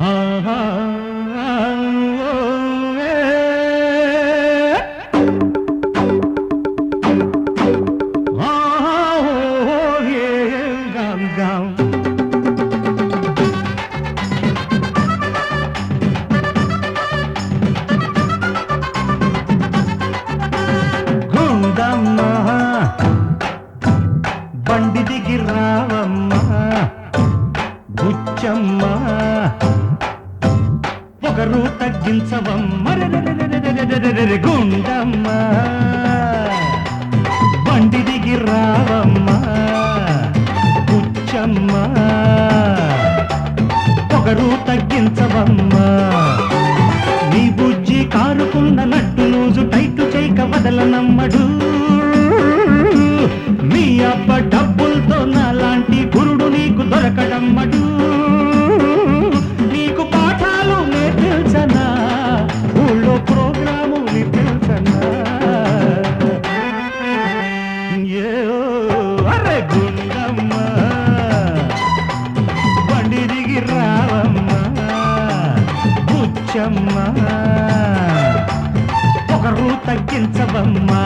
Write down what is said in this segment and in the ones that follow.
ఆహా ఓ, ఏ. ఆహా ఓ, ఏ, గాం గాం. గుండమ్మ బండి దిగి రావమ్మ బుచ్చమ్మ పొగరు తగ్గించవమ్మ రెరెరెరెరెరెరెరెరెరె. గుండమ్మ బండి దిగి రావమ్మ బుచ్చమ్మ పొగరు తగ్గించవమ్మ. నీ బుజ్జి కారుకున్న నట్టు లూజు టైటు చేయక వదలనమ్మడు. మీ అబ్బ డబ్బులతో నాలాంటి గురుడు నీకు దొరకడమ్మడు. నీకు పాఠాలు నేర్పించనా, ఊళ్ళో ప్రోగ్రాము నేర్పించనా. ఏ అరే గుండమ్మ బండి దిగి రావమ్మ బుచ్చమ్మ ఒకరు తగ్గించవమ్మా.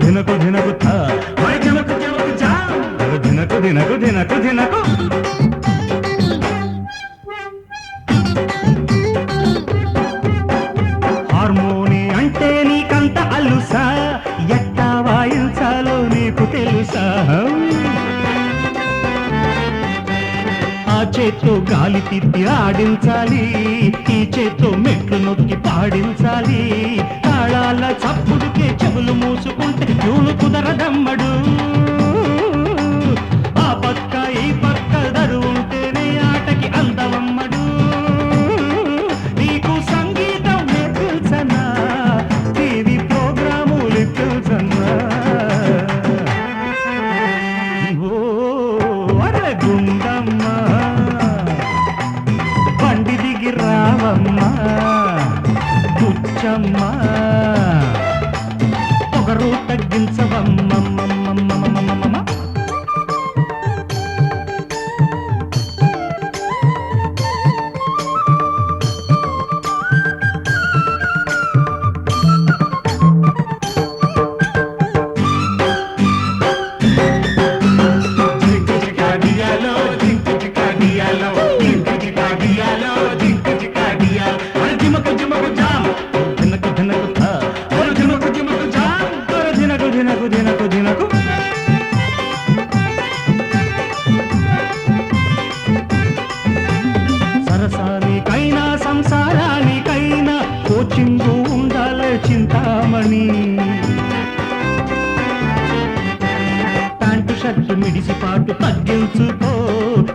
దినకు దినకు థా దినకు దినకు దినకు దినకు. హార్మోని అంటే నీకంత అలుసా, ఎట్టా వాయించాలో నీకు తెలుసా. ఆ చేత్తో గాలి తిప్పి ఆడించాలి, ఈ చేత్తో మెట్లు నొక్కి పాడించాలి. తాళాల చప్పుడుకే చెవులు మూసుకుంటే చూలు కుదరదమ్మడు. ఆ పక్క ఈ పక్క దరువుంటేనే ఆటకి అందవమ్మడు. నీకు సంగీతం నేర్పించనా, టీవీ ప్రోగ్రాములు తెలుసన్నా. ఓ అరే గుండమ్మ బండి దిగి రావమ్మ బుచ్చమ్మ ఒకరు తగ్గించవమ్మ. సరసానికైనా సంసారానికైనా కోచింగు ఉండాలే చింతామణి. ప్యాంటు షర్టు మిడిసిపాటు తగ్గించుకో,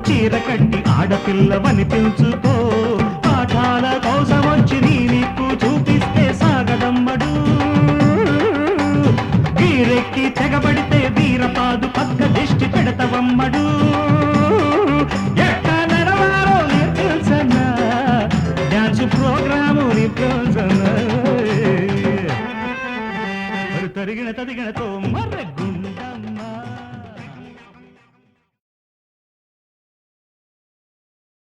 చీర కట్టి ఆడపిల్లవని పెంచుకో. పాఠాల కోసం వచ్చి నీ నీకు చూపిస్తే సాగదమ్మడు. గీరెక్కి తెగబడితే వీరపాదు పక్క దిష్టి పెడతవమ్మడు. ఎట్టా నడవాలో నేర్పించనా, డాన్స్ ప్రోగ్రాము నేర్పించనా. తరిగిన తదిగినతో మర్రెగ్గు